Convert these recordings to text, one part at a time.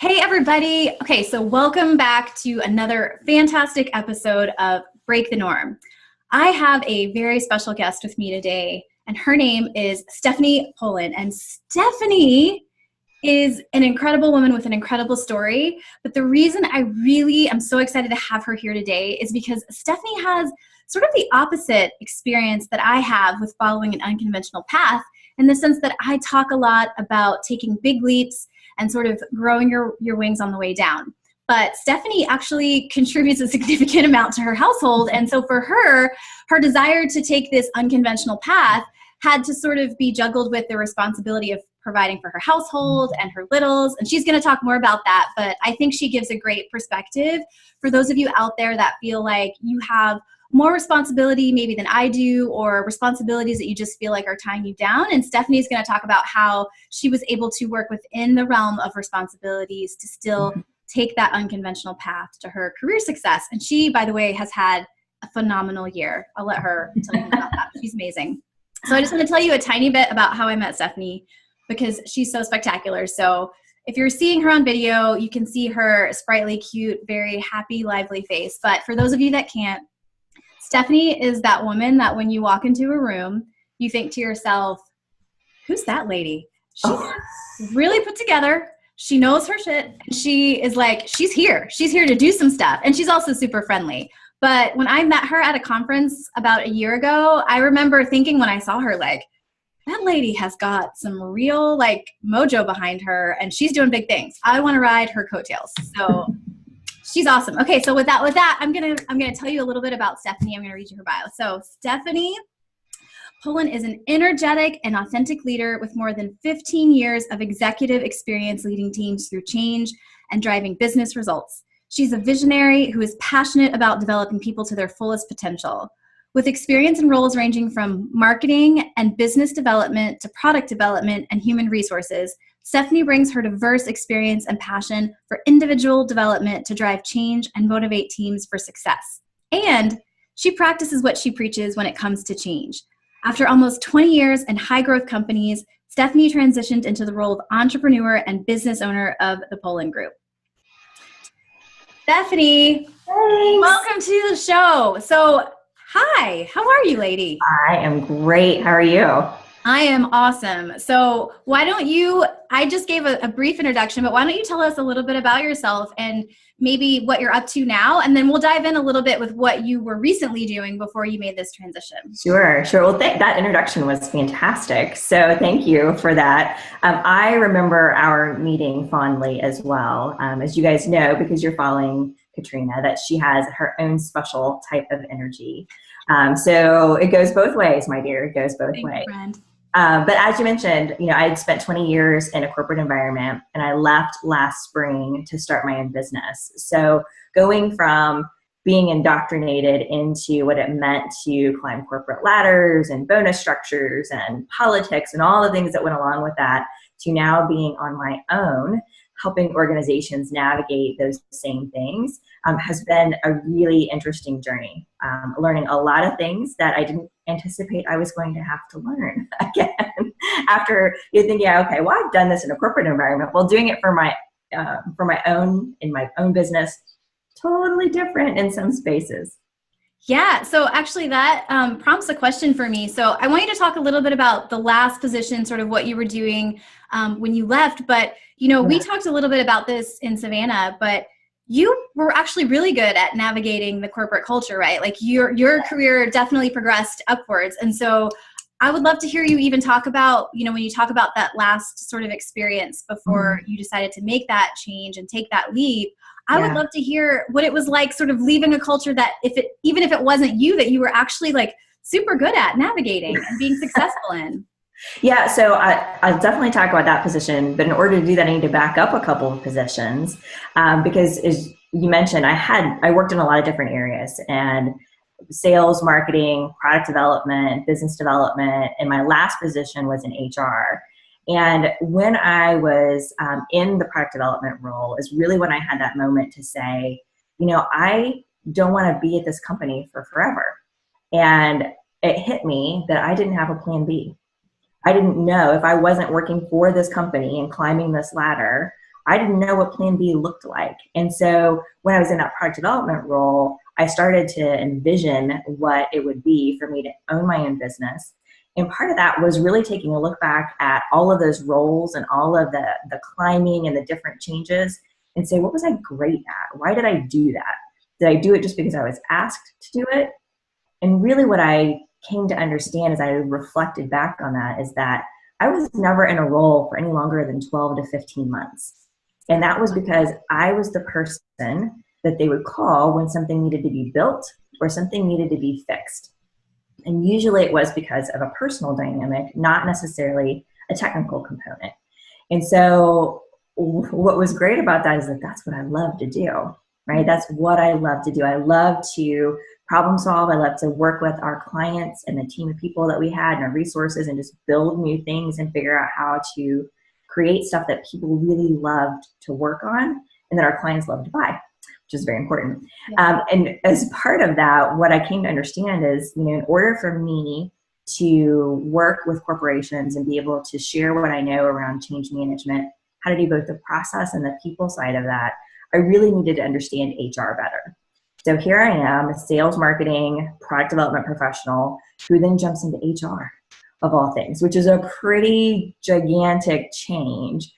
Hey, everybody. Okay, so welcome back to another fantastic episode of Break the Norm. I have a very special guest with me today, and her name is Stephanie Polen. And Stephanie is an incredible woman with an incredible story. But the reason I really am so excited to have her here today is because Stephanie has sort of the opposite experience that I have with following an unconventional path, in the sense that I talk a lot about taking big leaps and sort of growing your wings on the way down. But Stephanie actually contributes a significant amount to her household. And so for her, her desire to take this unconventional path had to sort of be juggled with the responsibility of providing for her household and her littles. And she's going to talk more about that. But I think she gives a great perspective for those of you out there that feel like you have more responsibility maybe than I do, or responsibilities that you just feel like are tying you down. And Stephanie's going to talk about how she was able to work within the realm of responsibilities to still take that unconventional path to her career success. And she, by the way, has had a phenomenal year. I'll let her tell you about that. She's amazing. So I just want to tell you a tiny bit about how I met Stephanie, because she's so spectacular. So if you're seeing her on video, you can see her sprightly, cute, very happy, lively face. But for those of you that can't, Stephanie is that woman that when you walk into a room, you think to yourself, who's that lady? She's really put together. She knows her shit. And she is like, she's here. She's here to do some stuff. And she's also super friendly. But when I met her at a conference about a year ago, I remember thinking when I saw her, like, that lady has got some real like mojo behind her and she's doing big things. I want to ride her coattails. So she's awesome. Okay, so with that, I'm gonna tell you a little bit about Stephanie. I'm gonna read you her bio. So Stephanie Polen is an energetic and authentic leader with more than 15 years of executive experience leading teams through change and driving business results. She's a visionary who is passionate about developing people to their fullest potential. With experience in roles ranging from marketing and business development to product development and human resources, Stephanie brings her diverse experience and passion for individual development to drive change and motivate teams for success. And she practices what she preaches when it comes to change. After almost 20 years in high-growth companies, Stephanie transitioned into the role of entrepreneur and business owner of the Polen Group. Stephanie, Thanks. welcome to the show. So, hi, how are you, lady? I am great. How are you? I am awesome. So why don't you, I just gave a brief introduction, but why don't you tell us a little bit about yourself and maybe what you're up to now, and then we'll dive in a little bit with what you were recently doing before you made this transition. Sure. Well, that introduction was fantastic. So thank you for that. I remember our meeting fondly as well. As you guys know, because you're following Katrina, that she has her own special type of energy. So it goes both ways, my dear. It goes both ways. Friend. But as you mentioned, I had spent 20 years in a corporate environment, and I left last spring to start my own business. So going from being indoctrinated into what it meant to climb corporate ladders and bonus structures and politics and all the things that went along with that, to now being on my own, helping organizations navigate those same things, has been a really interesting journey. Learning a lot of things that I didn't anticipate I was going to have to learn again. After you think, yeah, okay, well, I've done this in a corporate environment. Well, doing it for my own, in my own business, totally different in some spaces. Yeah, so actually that prompts a question for me. So I want you to talk a little bit about the last position, sort of what you were doing when you left. But, we talked a little bit about this in Savannah, but you were actually really good at navigating the corporate culture, right? Like your career definitely progressed upwards. And so I would love to hear you even talk about, when you talk about that last sort of experience before you decided to make that change and take that leap. I would love to hear what it was like sort of leaving a culture that even if it wasn't you, that you were actually like super good at navigating and being successful in. Yeah, so I'll definitely talk about that position, but in order to do that, I need to back up a couple of positions because as you mentioned, I worked in a lot of different areas, and sales, marketing, product development, business development, and my last position was in HR. And when I was in the product development role is really when I had that moment to say, I don't want to be at this company for forever. And it hit me that I didn't have a plan B. I didn't know if I wasn't working for this company and climbing this ladder, I didn't know what plan B looked like. And so when I was in that product development role, I started to envision what it would be for me to own my own business. And part of that was really taking a look back at all of those roles and all of the climbing and the different changes and say, what was I great at? Why did I do that? Did I do it just because I was asked to do it? And really what I came to understand as I reflected back on that is that I was never in a role for any longer than 12 to 15 months. And that was because I was the person that they would call when something needed to be built or something needed to be fixed. And usually it was because of a personal dynamic, not necessarily a technical component. And so what was great about that is that that's what I love to do, right? That's what I love to do. I love to problem solve. I love to work with our clients and the team of people that we had and our resources and just build new things and figure out how to create stuff that people really loved to work on and that our clients loved to buy, which is very important. Yeah. And as part of that, what I came to understand is, in order for me to work with corporations and be able to share what I know around change management, how to do both the process and the people side of that, I really needed to understand HR better. So here I am, a sales, marketing, product development professional who then jumps into HR of all things, which is a pretty gigantic change.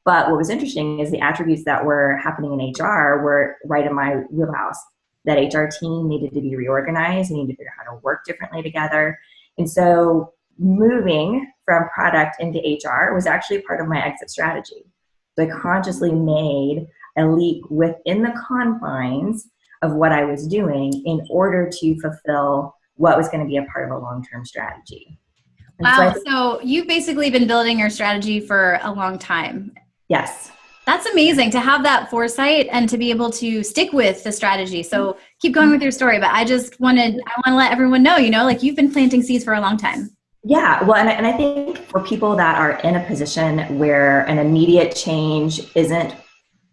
But what was interesting is the attributes that were happening in HR were right in my wheelhouse. That HR team needed to be reorganized, they needed to figure out how to work differently together. And so moving from product into HR was actually part of my exit strategy. So I consciously made a leap within the confines of what I was doing in order to fulfill what was going to be a part of a long-term strategy. And wow. So you've basically been building your strategy for a long time. Yes. That's amazing to have that foresight and to be able to stick with the strategy. So keep going with your story, but I want to let everyone know, like you've been planting seeds for a long time. Yeah, well, and I think for people that are in a position where an immediate change isn't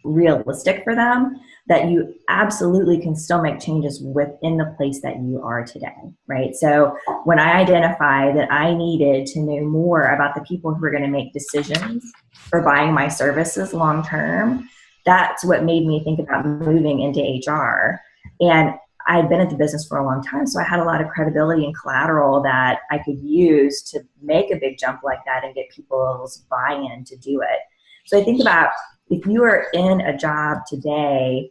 realistic for them, that you absolutely can still make changes within the place that you are today, right? So when I identified that I needed to know more about the people who are going to make decisions for buying my services long term, that's what made me think about moving into HR. And I'd been at the business for a long time, so I had a lot of credibility and collateral that I could use to make a big jump like that and get people's buy-in to do it. So I think about if you are in a job today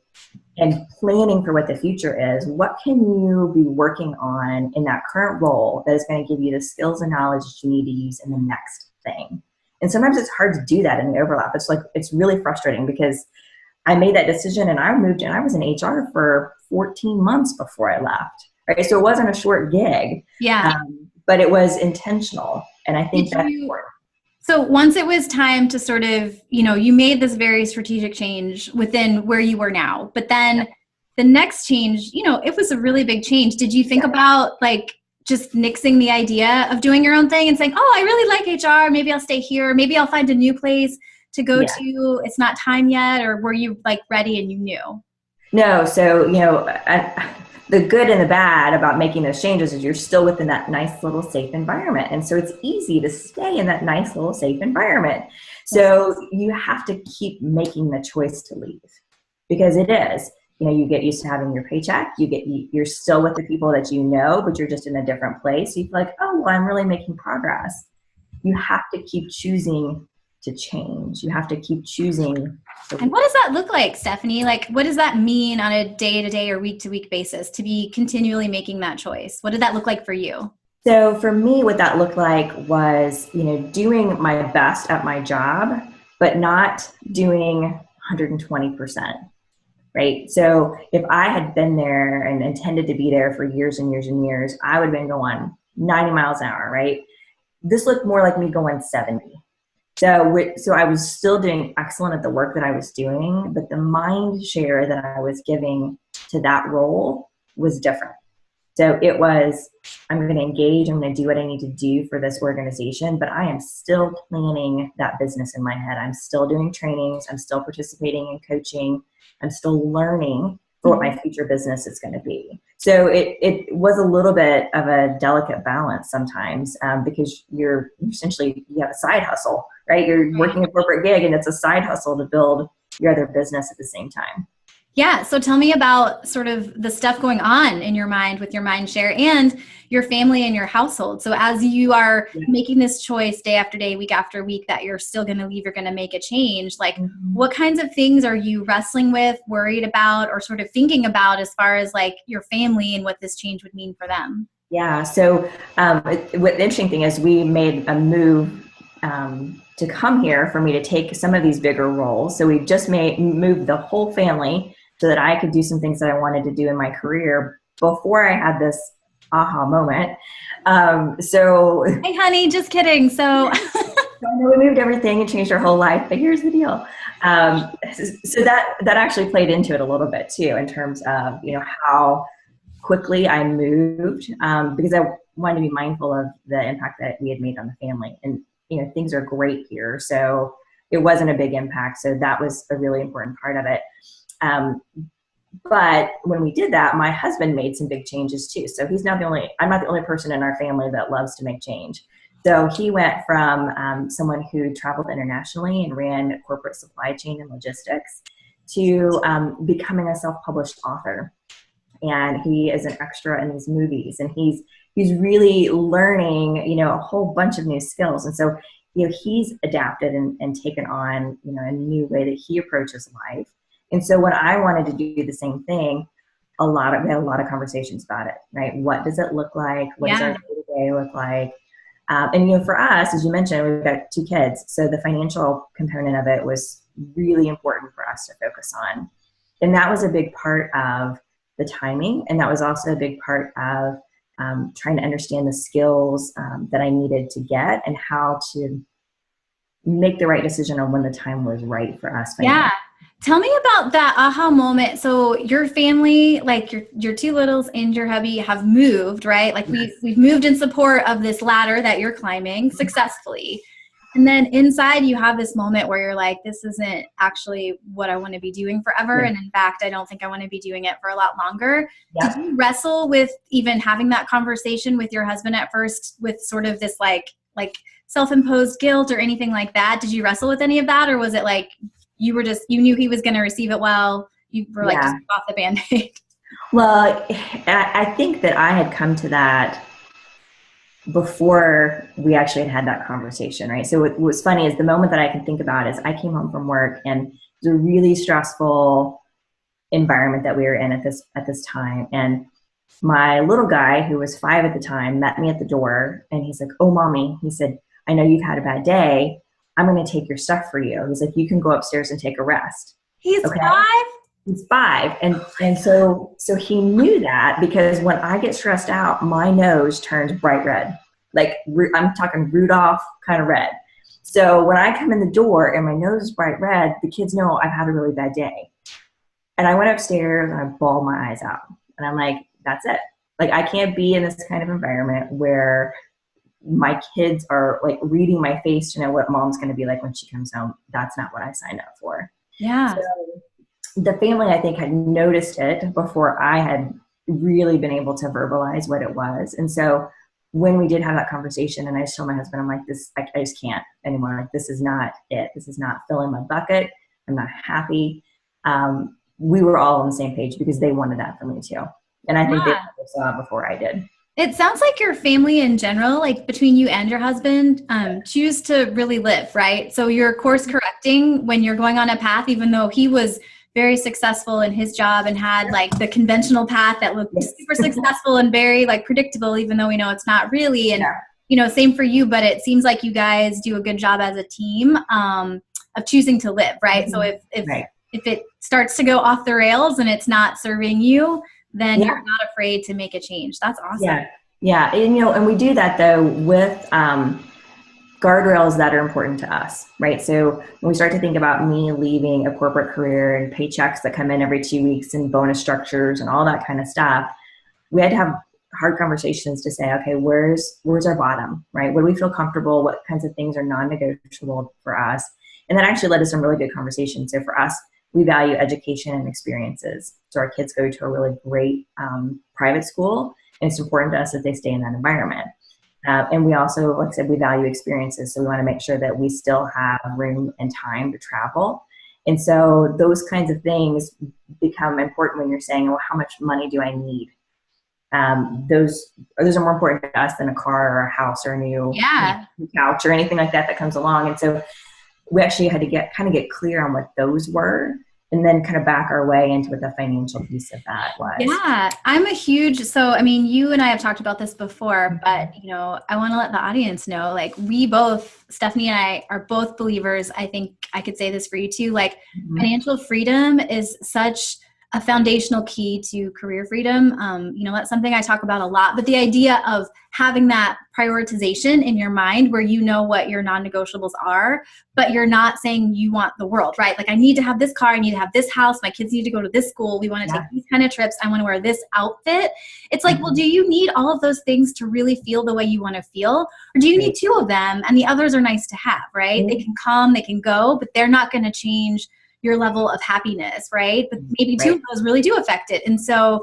and planning for what the future is, what can you be working on in that current role that is going to give you the skills and knowledge that you need to use in the next thing? And sometimes it's hard to do that in the overlap. It's really frustrating because I made that decision and I moved and I was in HR for 14 months before I left, right? So it wasn't a short gig, but it was intentional. And I think that's important. So once it was time to sort of, you made this very strategic change within where you were now, but then the next change, it was a really big change. Did you think about just nixing the idea of doing your own thing and saying, oh, I really like HR, maybe I'll stay here, maybe I'll find a new place to go to, it's not time yet, or were you ready and you knew? No, so, the good and the bad about making those changes is you're still within that nice little safe environment. And so it's easy to stay in that nice little safe environment. So you have to keep making the choice to leave because it is, you get used to having your paycheck, you're still with the people that but you're just in a different place. You feel like, oh, well, I'm really making progress. You have to keep choosing to change. You have to keep choosing. And what does that look like, Stephanie? What does that mean on a day-to-day or week-to-week basis to be continually making that choice? What did that look like for you? So for me, what that looked like was, doing my best at my job, but not doing 120%, right? So if I had been there and intended to be there for years and years and years, I would have been going 90 miles an hour, right? This looked more like me going 70. So I was still doing excellent at the work that I was doing, but the mind share that I was giving to that role was different. So it was, I'm going to engage, I'm going to do what I need to do for this organization, but I am still planning that business in my head. I'm still doing trainings. I'm still participating in coaching. I'm still learning for what my future business is going to be. So it was a little bit of a delicate balance sometimes because you have a side hustle, right? You're working a corporate gig and it's a side hustle to build your other business at the same time. Yeah. So tell me about sort of the stuff going on in your mind with your mind share and your family and your household. So as you are making this choice day after day, week after week, that you're still going to leave, you're going to make a change. Like what kinds of things are you wrestling with, worried about, or sort of thinking about as far as like your family and what this change would mean for them? Yeah. So what the interesting thing is we made a move to come here for me to take some of these bigger roles. So we just moved the whole family so that I could do some things that I wanted to do in my career before I had this aha moment. Hey, honey, just kidding. So we moved everything and changed our whole life, but here's the deal. So that actually played into it a little bit too, in terms of, how quickly I moved, because I wanted to be mindful of the impact that we had made on the family. And, things are great here. So it wasn't a big impact. So that was a really important part of it. But when we did that, my husband made some big changes too. So I'm not the only person in our family that loves to make change. So he went from someone who traveled internationally and ran corporate supply chain and logistics to becoming a self-published author. And he is an extra in these movies, and he's really learning, a whole bunch of new skills. And so, he's adapted and taken on, a new way that he approaches life. And so when I wanted to do the same thing, we had a lot of conversations about it, right? What does it look like? What does our day-to-day look like? And, for us, as you mentioned, we've got 2 kids. So the financial component of it was really important for us to focus on. And that was a big part of the timing. And that was also a big part of trying to understand the skills that I needed to get and how to make the right decision on when the time was right for us. Yeah. Tell me about that aha moment. So your family, like your 2 littles and your hubby have moved, right? Like we've moved in support of this ladder that you're climbing successfully. And then inside you have this moment where you're like, this isn't actually what I want to be doing forever. And in fact, I don't think I want to be doing it for a lot longer. Did you wrestle with even having that conversation with your husband at first with sort of this like self-imposed guilt or anything like that? Did you wrestle with any of that? Or was it like, you knew he was going to receive it well, you were like, just off the Band-Aid? Well, I think that I had come to that before we actually had that conversation, right? So what was funny is the moment that I can think about is I came home from work, and it was a really stressful environment that we were in at this time. And my little guy, who was 5 at the time, met me at the door, and he's like, "Oh, mommy," he said, "I know you've had a bad day. I'm going to take your stuff for you." He's like, "You can go upstairs and take a rest." He's 5? He's 5. And so he knew that, because when I get stressed out, my nose turns bright red. Like, I'm talking Rudolph kind of red. So when I come in the door and my nose is bright red, the kids know I've had a really bad day. And I went upstairs and I bawled my eyes out. And I'm like, that's it. Like, I can't be in this kind of environment where my kids are like reading my face to know what mom's going to be like when she comes home. That's not what I signed up for. Yeah. So the family, I think, had noticed it before I had really been able to verbalize what it was. And so when we did have that conversation, and I just told my husband, I'm like, I just can't anymore. Like, this is not it. This is not filling my bucket. I'm not happy. We were all on the same page because they wanted that for me too. And I think they saw it before I did. It sounds like your family in general, like between you and your husband, choose to really live, right? So you're course correcting when you're going on a path, even though he was very successful in his job and had like the conventional path that looked super successful and very like predictable, even though we know it's not really. And, same for you, but it seems like you guys do a good job as a team of choosing to live, right? Mm-hmm. So if it starts to go off the rails and it's not serving you, then you're not afraid to make a change. That's awesome. Yeah. And we do that though with guardrails that are important to us, right? So when we start to think about me leaving a corporate career and paychecks that come in every 2 weeks and bonus structures and all that kind of stuff, we had to have hard conversations to say, okay, where's our bottom, right? Where do we feel comfortable? What kinds of things are non-negotiable for us? And that actually led to some really good conversations. So for us, we value education and experiences. So our kids go to a really great private school, and it's important to us that they stay in that environment. And we also, like I said, we value experiences. So we want to make sure that we still have room and time to travel. And so those kinds of things become important when you're saying, well, how much money do I need? Those are more important to us than a car or a house or a new couch or anything like that that comes along. And so we actually had to get clear on what those were, and then kind of back our way into what the financial piece of that was. Yeah, I'm a huge, so I mean, you and I have talked about this before, but you know, I want to let the audience know, like we both, Stephanie and I are both believers. I think I could say this for you too, like financial freedom is such a foundational key to career freedom. You know, that's something I talk about a lot, but the idea of having that prioritization in your mind where you know what your non-negotiables are, but you're not saying you want the world, right? Like I need to have this car, I need to have this house, my kids need to go to this school, we want to take these kind of trips, I want to wear this outfit. It's like, well, do you need all of those things to really feel the way you want to feel? Or do you need two of them and the others are nice to have, right? They can come, they can go, but they're not going to change your level of happiness, right? But maybe two of those really do affect it. And so,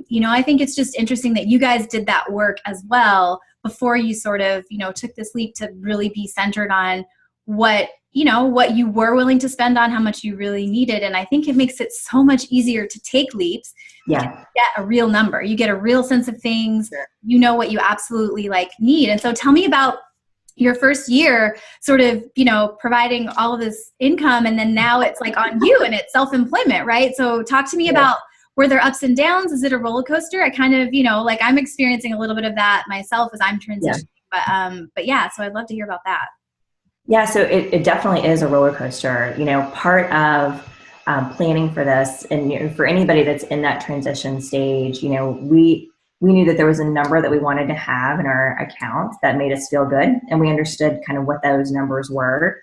you know, I think it's just interesting that you guys did that work as well before you sort of, you know, took this leap to really be centered on what, you know, what you were willing to spend on, how much you really needed. And I think it makes it so much easier to take leaps. You get a real number, you get a real sense of things, you know what you absolutely like need. And so tell me about your first year sort of, you know, providing all of this income, and then now it's like on you and it's self-employment, right? So talk to me about, were there ups and downs? Is it a roller coaster? I kind of, you know, like I'm experiencing a little bit of that myself as I'm transitioning, but yeah, so I'd love to hear about that. Yeah, so it definitely is a roller coaster. You know, part of planning for this, and you know, for anybody that's in that transition stage, you know, we knew that there was a number that we wanted to have in our account that made us feel good. And we understood kind of what those numbers were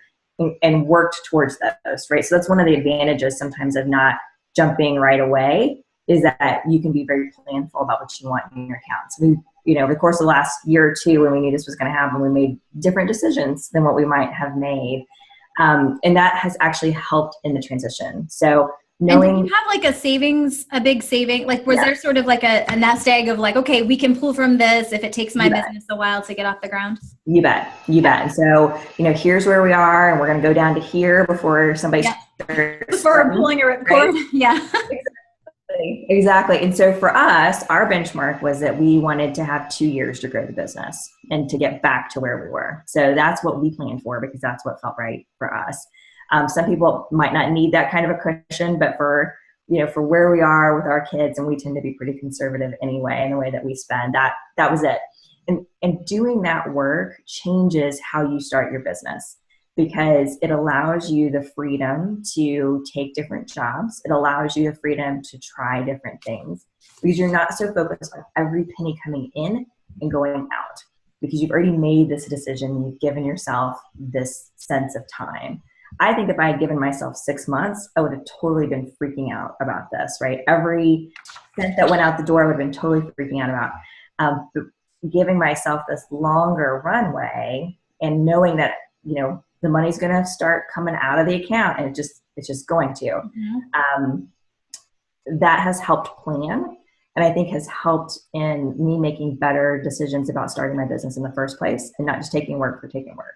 and worked towards those, right? So that's one of the advantages sometimes of not jumping right away, is that you can be very planful about what you want in your account. So we, you know, over the course of the last year or two, when we knew this was going to happen, we made different decisions than what we might have made. And that has actually helped in the transition. So knowing, and did you have like a big saving? Like, was there sort of like a nest egg of like, okay, we can pull from this if it takes my business a while to get off the ground? You bet. And so, you know, here's where we are, and we're going to go down to here before somebody starts. Before pulling a ripcord. Right? Yeah. Exactly. And so for us, our benchmark was that we wanted to have 2 years to grow the business and to get back to where we were. So that's what we planned for, because that's what felt right for us. Some people might not need that kind of a cushion, but for, you know, for where we are with our kids, and we tend to be pretty conservative anyway in the way that we spend, that was it. And doing that work changes how you start your business, because it allows you the freedom to take different jobs. It allows you the freedom to try different things, because you're not so focused on every penny coming in and going out, because you've already made this decision. You've given yourself this sense of time. I think if I had given myself 6 months, I would have totally been freaking out about this, right? Every cent that went out the door, I would have been totally freaking out about. But giving myself this longer runway and knowing that, you know, the money's going to start coming out of the account, and it's just going to. That has helped plan, and I think has helped in me making better decisions about starting my business in the first place, and not just taking work for taking work.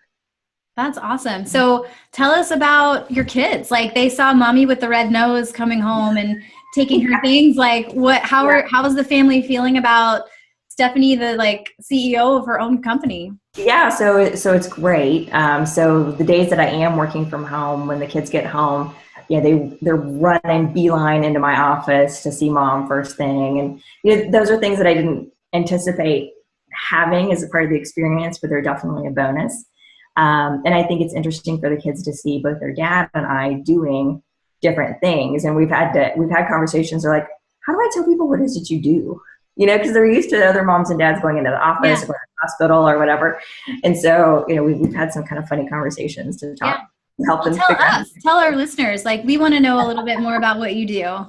That's awesome. So tell us about your kids. Like, they saw mommy with the red nose coming home and taking her things. Like, how is the family feeling about Stephanie, the like CEO of her own company? Yeah, so it's great. So the days that I am working from home, when the kids get home, they're running beeline into my office to see mom first thing. And you know, those are things that I didn't anticipate having as a part of the experience, but they're definitely a bonus. And I think it's interesting for the kids to see both their dad and I doing different things. And we've had conversations. They're like, how do I tell people what it is that you do? You know, because they're used to other moms and dads going into the office or the hospital or whatever. And so, you know, we've had some kind of funny conversations to talk, help them. Tell our listeners, like, we want to know a little bit more about what you do.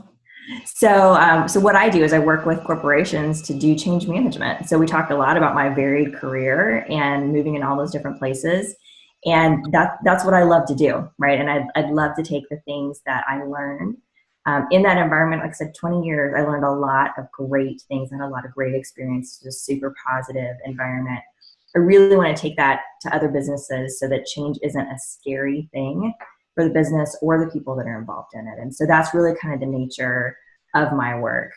So what I do is I work with corporations to do change management. So we talked a lot about my varied career and moving in all those different places. And that's what I love to do, right? And I'd love to take the things that I learned in that environment. Like I said, 20 years, I learned a lot of great things and a lot of great experience, just super positive environment. I really want to take that to other businesses so that change isn't a scary thing. for the business or the people that are involved in it. And so that's really kind of the nature of my work.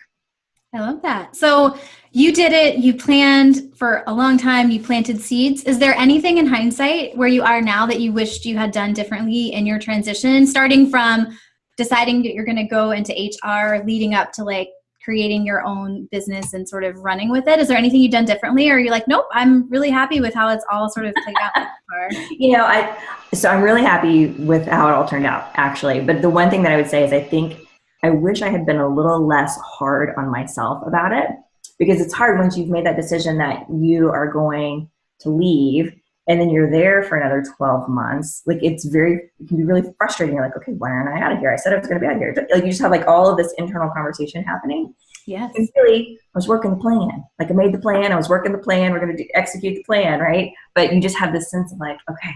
I love that. So you did it, you planned for a long time, you planted seeds. Is there anything in hindsight where you are now that you wished you had done differently in your transition, starting from deciding that you're going to go into HR, leading up to like creating your own business and sort of running with it? Is there anything you've done differently, or are you like, nope, I'm really happy with how it's all sort of played out so far? So I'm really happy with how it all turned out, actually. But the one thing that I would say is I think I wish I had been a little less hard on myself about it, because it's hard once you've made that decision that you are going to leave and then you're there for another 12 months. Like it can be really frustrating. You're like, okay, why aren't I out of here? I said I was going to be out of here. Like you just have like all of this internal conversation happening. Yes. And really, I was working the plan. Like I made the plan, I was working the plan, we're going to execute the plan, right? But you just have this sense of like, okay,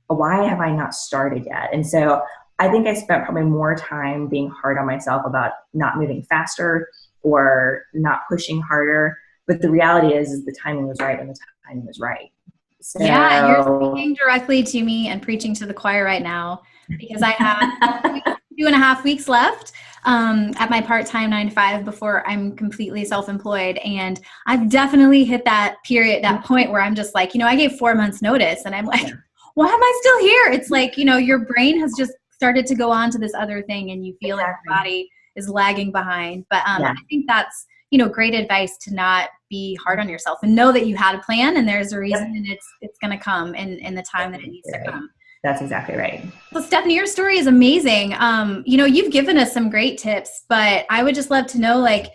why have I not started yet? And so I think I spent probably more time being hard on myself about not moving faster or not pushing harder. But the reality is the timing was right and the timing was right. So, yeah, you're speaking directly to me and preaching to the choir right now, because I have 2.5 weeks left at my part-time 9 to 5 before I'm completely self-employed. And I've definitely hit that period, that point where I'm just like, I gave 4 months notice and I'm like, why am I still here? It's like, your brain has just started to go on to this other thing and you feel like your body is lagging behind. But I think that's, great advice to not be hard on yourself and know that you had a plan and there's a reason and it's going to come in the time that it needs to come. That's exactly right. Well, Stephanie, your story is amazing. You've given us some great tips, but I would just love to know, like,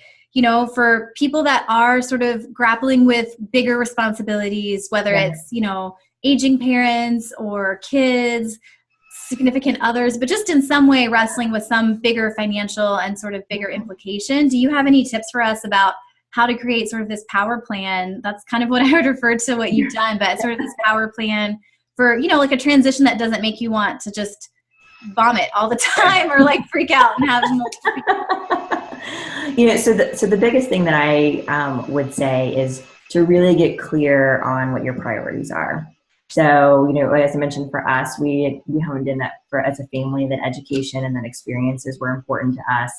for people that are sort of grappling with bigger responsibilities, whether it's, aging parents or kids, significant others, but just in some way wrestling with some bigger financial and sort of bigger implication. Do you have any tips for us about how to create sort of this power plan? That's kind of what I would refer to what you've done, but sort of this power plan for, like a transition that doesn't make you want to just vomit all the time or like freak out and have multiple people. So the biggest thing that I would say is to really get clear on what your priorities are. So, as I mentioned, for us, we honed in that as a family, that education and that experiences were important to us.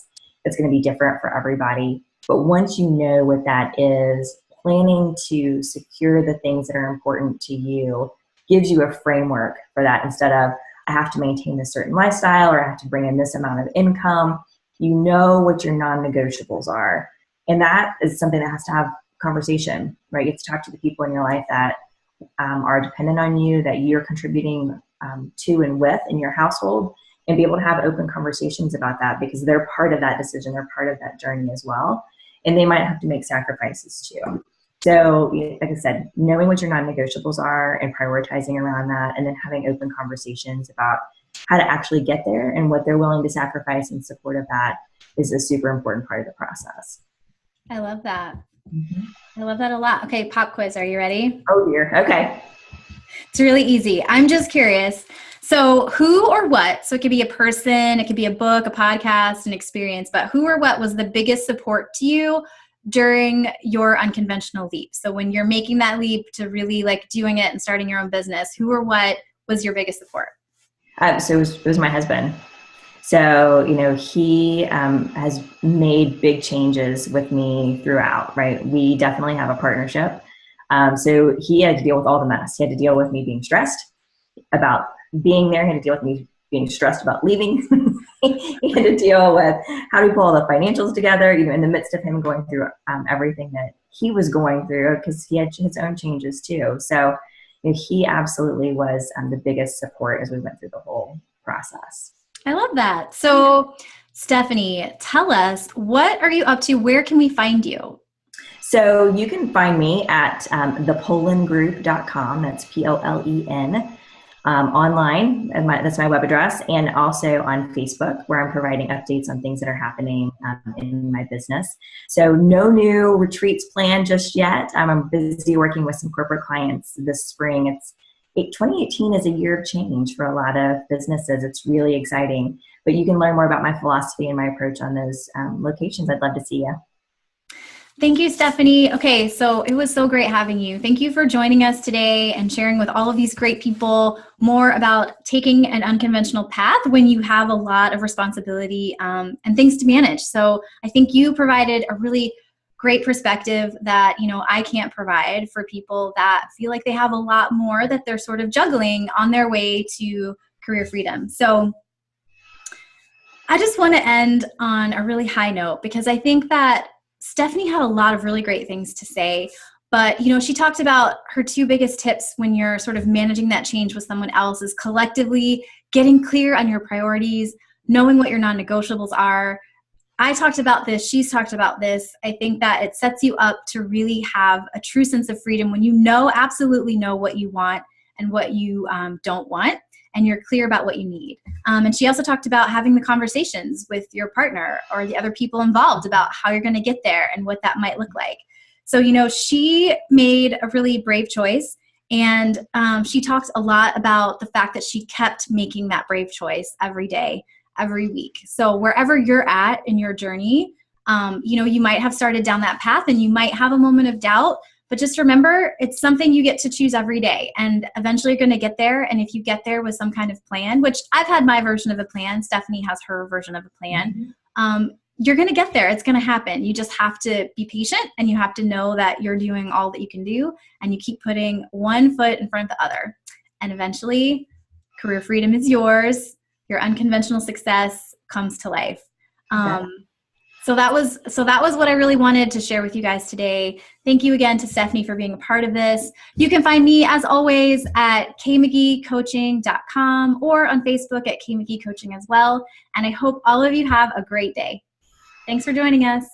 It's going to be different for everybody. But once you know what that is, planning to secure the things that are important to you gives you a framework for that, instead of I have to maintain a certain lifestyle or I have to bring in this amount of income. You know what your non-negotiables are. And that is something that has to have conversation, right? You have to talk to the people in your life that are dependent on you, that you're contributing to and with in your household, and be able to have open conversations about that, because they're part of that decision, they're part of that journey as well, and they might have to make sacrifices too. So, like I said, knowing what your non-negotiables are and prioritizing around that, and then having open conversations about how to actually get there and what they're willing to sacrifice in support of that is a super important part of the process. I love that. Mm-hmm. I love that a lot. Okay, pop quiz. Are you ready? Oh dear. Okay. It's really easy. I'm just curious. So who or what, so it could be a person, it could be a book, a podcast, an experience, but who or what was the biggest support to you during your unconventional leap? So when you're making that leap to really like doing it and starting your own business, who or what was your biggest support? So it was my husband. So, he has made big changes with me throughout, right? We definitely have a partnership. So he had to deal with all the mess. He had to deal with me being stressed about being there. He had to deal with me being stressed about leaving. He had to deal with how do we pull all the financials together, in the midst of him going through everything that he was going through, because he had his own changes too. So he absolutely was the biggest support as we went through the whole process. I love that. So Stephanie, tell us, what are you up to? Where can we find you? So you can find me at thepolengroup.com. That's Polen. Online, and that's my web address, and also on Facebook, where I'm providing updates on things that are happening in my business. So no new retreats planned just yet. I'm busy working with some corporate clients this spring. 2018 is a year of change for a lot of businesses. It's really exciting, but you can learn more about my philosophy and my approach on those locations. I'd love to see you. Thank you, Stephanie. Okay, so it was so great having you. Thank you for joining us today and sharing with all of these great people more about taking an unconventional path when you have a lot of responsibility and things to manage. So I think you provided a really great perspective that, you know, I can't provide for people that feel like they have a lot more that they're sort of juggling on their way to career freedom. So I just want to end on a really high note because I think that Stephanie had a lot of really great things to say, but you know, she talked about her two biggest tips when you're sort of managing that change with someone else is collectively getting clear on your priorities, knowing what your non-negotiables are. I talked about this, she's talked about this. I think that it sets you up to really have a true sense of freedom when you know, absolutely know what you want and what you don't want, and you're clear about what you need. And she also talked about having the conversations with your partner or the other people involved about how you're going to get there and what that might look like. So, you know, she made a really brave choice, and she talked a lot about the fact that she kept making that brave choice every day, every week. So wherever you're at in your journey, you know, you might have started down that path and you might have a moment of doubt, but just remember, it's something you get to choose every day, and eventually you're going to get there. And if you get there with some kind of plan, which I've had my version of a plan, Stephanie has her version of a plan, you're going to get there. It's going to happen. You just have to be patient, and you have to know that you're doing all that you can do, and you keep putting one foot in front of the other. And eventually, career freedom is yours. Your unconventional success comes to life. So that was what I really wanted to share with you guys today. Thank you again to Stephanie for being a part of this. You can find me, as always, at kmcgeecoaching.com or on Facebook at kmcgeecoaching as well. And I hope all of you have a great day. Thanks for joining us.